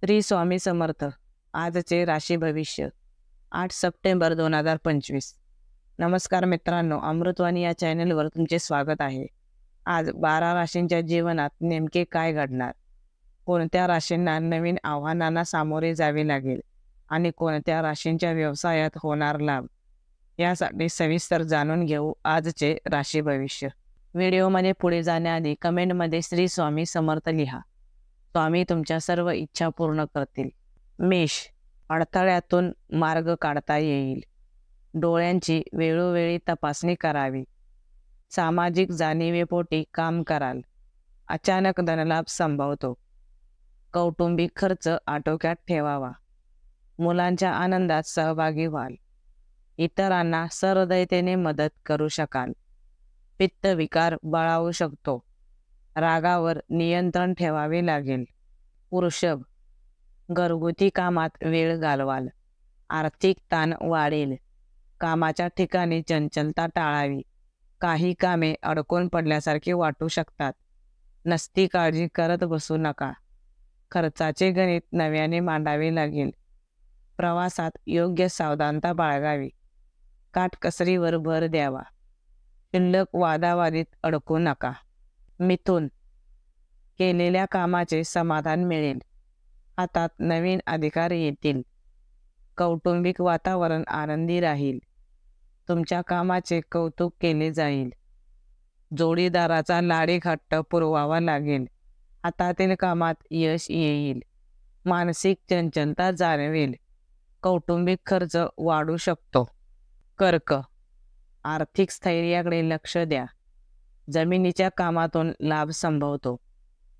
श्री स्वामी समर्थ. आजचे राशी भविष्य 8 सप्टेंबर 2025. नमस्कार मित्रांनो, अमृतवाणी या चॅनलवर तुमचे स्वागत आहे. आज 12 राशींच्या जीवनात नेमके काय घडणार, कोणत्या राशींना नवीन आव्हानांना सामोरे जावे लागेल आणि कोणत्या राशींच्या व्यवसायात होणार लाभ, यासाठी सविस्तर जाणून घेऊ आजचे राशी भविष्य. व्हिडिओमध्ये पुढे जाण्याआधी कमेंटमध्ये श्री स्वामी समर्थ लिहा. स्वामी तुमच्या सर्व इच्छा पूर्ण करतील. मेष, अडथळ्यातून मार्ग काढता येईल. डोळ्यांची वेळोवेळी तपासणी करावी. सामाजिक जाणीवेपोटी काम कराल. अचानक धनलाभ संभवतो. कौटुंबिक खर्च आटोक्यात ठेवावा. मुलांच्या आनंदात सहभागी व्हाल. इतरांना सहृदयतेने मदत करू शकाल. पित्त विकार बळावू शकतो. रागावर नियंत्रण ठेवावे लागेल. वृषभ, घरगुती कामात वेळ घालवाल. आर्थिक ताण वाढेल. कामाच्या ठिकाणी चंचलता टाळावी. काही कामे अडकून पडल्यासारखे वाटू शकतात. नसती काळजी करत बसू नका. खर्चाचे गणित नव्याने मांडावे लागेल. प्रवासात योग्य सावधानता बाळगावी. काटकसरीवर भर द्यावा. शिल्लक वादावादीत अडकू नका. मिथुन, केलेल्या कामाचे समाधान मिळेल. हातात नवीन अधिकार येतील. कौटुंबिक वातावरण आनंदी राहील. तुमच्या कामाचे कौतुक केले जाईल. जोडीदाराचा लाडीक हट्ट पुरवावा लागेल. हातातील कामात यश येईल. मानसिक चंचलता जाणवेल. कौटुंबिक खर्च वाढू शकतो. कर्क, आर्थिक स्थैर्याकडे लक्ष द्या. जमिनीच्या कामातून लाभ संभवतो.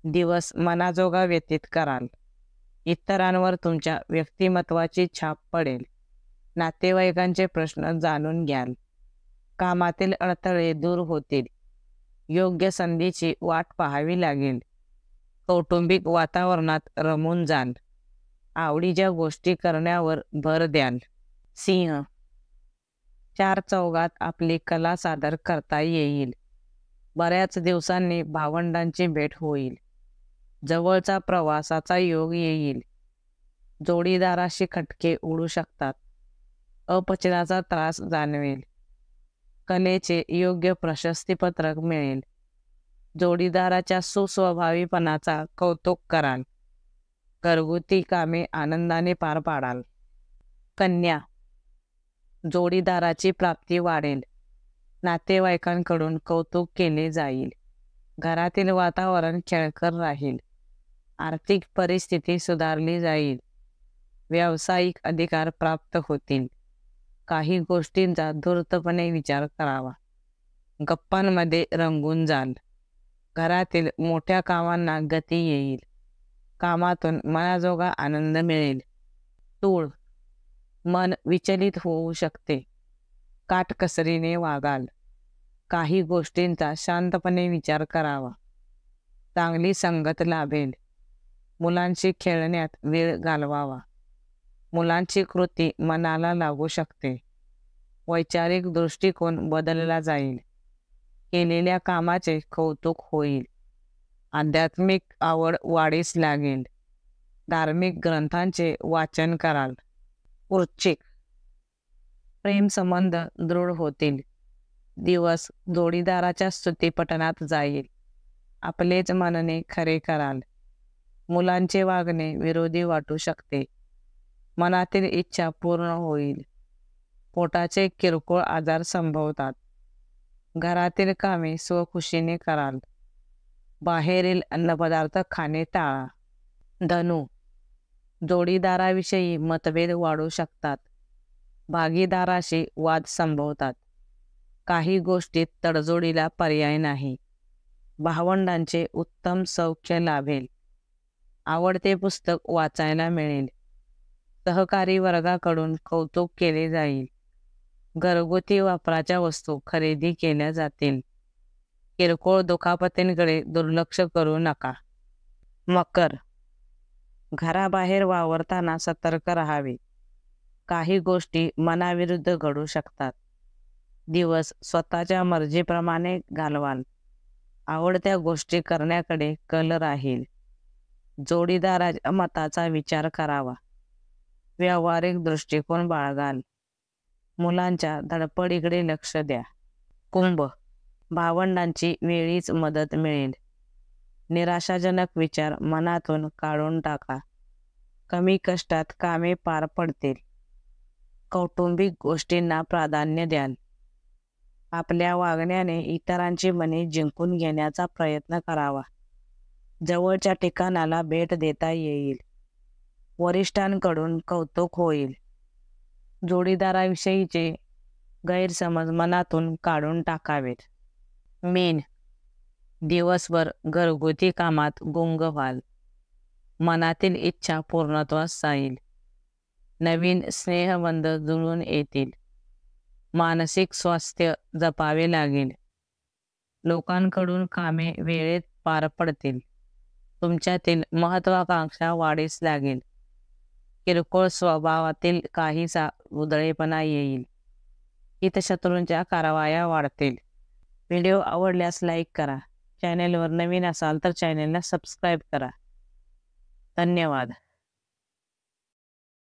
दिवस मनाजोगा व्यतीत कराल. इतरांवर तुमच्या व्यक्तिमत्वाची छाप पडेल. नातेवाईकांचे प्रश्न जाणून घ्याल. कामातील अडथळे दूर होतील. योग्य संधीची वाट पाहावी लागेल. कौटुंबिक वातावरणात रमून जाल. आवडीच्या गोष्टी करण्यावर भर द्याल. सिंह, चार चौघात आपली कला सादर करता येईल. बऱ्याच दिवसांनी भावंडांची भेट होईल. जवळचा प्रवासाचा योग येईल. जोडीदाराशी खटके उडू शकतात. अपचनाचा त्रास जाणवेल. कलेचे योग्य प्रशस्तीपत्रक मिळेल. जोडीदाराच्या सुस्वभावीपणाचा कौतुक कराल. घरगुती कामे आनंदाने पार पाडाल. कन्या, जोडीदाराची प्राप्ती वाढेल. नातेवाईकांकडून कौतुक केले जाईल. घरातील वातावरण खेळकर राहील. आर्थिक परिस्थिती सुधारली जाईल. व्यावसायिक अधिकार प्राप्त होतील. काही गोष्टींचा धूर्तपणे विचार करावा. गप्पांमध्ये रंगून जाल. घरातील मोठ्या कामांना गती येईल. कामातून मनाजोगा आनंद मिळेल. तूळ, मन विचलित होऊ शकते. काटकसरीने वागाल. काही गोष्टींचा शांतपणे विचार करावा. चांगली संगत लाभेल. मुलांशी खेळण्यात वेळ घालवावा. मुलांची कृती मनाला लागू शकते. वैचारिक दृष्टिकोन बदलला जाईल. केलेल्या कामाचे कौतुक होईल. आध्यात्मिक आवड वाढीस लागेल. धार्मिक ग्रंथांचे वाचन कराल. वृश्चिक, प्रेम संबंध दृढ होतील. दिवस जोडीदाराच्या स्तुतीपटनात जाईल. आपलेच मनने खरे कराल. मुलांचे वागणे विरोधी वाटू शकते. मनातील इच्छा पूर्ण होईल. पोटाचे किरकोळ आजार संभवतात. घरातील कामे स्वखुशीने कराल. बाहेरील अन्नपदार्थ खाणे टाळा. धनु, जोडीदाराविषयी मतभेद वाढू शकतात. भागीदाराशी वाद संभवतात. काही गोष्टीत तडजोडीला पर्याय नाही. भावंडांचे उत्तम सौख्य लाभेल. आवडते पुस्तक वाचायला मिळेल. सहकारी वर्गाकडून कौतुक केले जाईल. घरगुती वापराच्या वस्तू खरेदी केल्या जातील. किरकोळ दुखापतींकडे दुर्लक्ष करू नका. मकर, घराबाहेर वावरताना सतर्क राहावे. काही गोष्टी मनाविरुद्ध घडू शकतात. दिवस स्वतःच्या मर्जीप्रमाणे घालवाल. आवडत्या गोष्टी करण्याकडे कल राहील. जोडीदाराच्या मताचा विचार करावा. व्यावहारिक दृष्टिकोन बाळगाल. मुलांच्या धडपडीकडे लक्ष द्या. कुंभ, भावंडांची वेळीच मदत मिळेल. निराशाजनक विचार मनातून काढून टाका. कमी कष्टात कामे पार पडतील. कौटुंबिक गोष्टींना प्राधान्य द्याल. आपल्या वागण्याने इतरांची मने जिंकून घेण्याचा प्रयत्न करावा. जवळच्या ठिकाणाला भेट देता येईल. वरिष्ठांकडून कौतुक होईल. जोडीदाराविषयीचे गैरसमज मनातून काढून टाकावेत. मीन, दिवसभर घरगुती कामात गुंग व्हाल. मनातील इच्छा पूर्णत्वास जाईल. नवीन स्नेहबंध जुळून येतील. मानसिक स्वास्थ्य जपावे लागेल. लोकांकडून कामे वेळेत पार पडतील. तुमच्यातील महत्वाकांक्षा वाढीस लागेल. किरकोळ स्वभावातील काहीसा उधळेपणा येईल. हितशत्रूंच्या कारवाया वाढतील. व्हिडिओ आवडल्यास लाईक करा. चॅनेलवर नवीन असाल तर चॅनेलला सबस्क्राईब करा. धन्यवाद.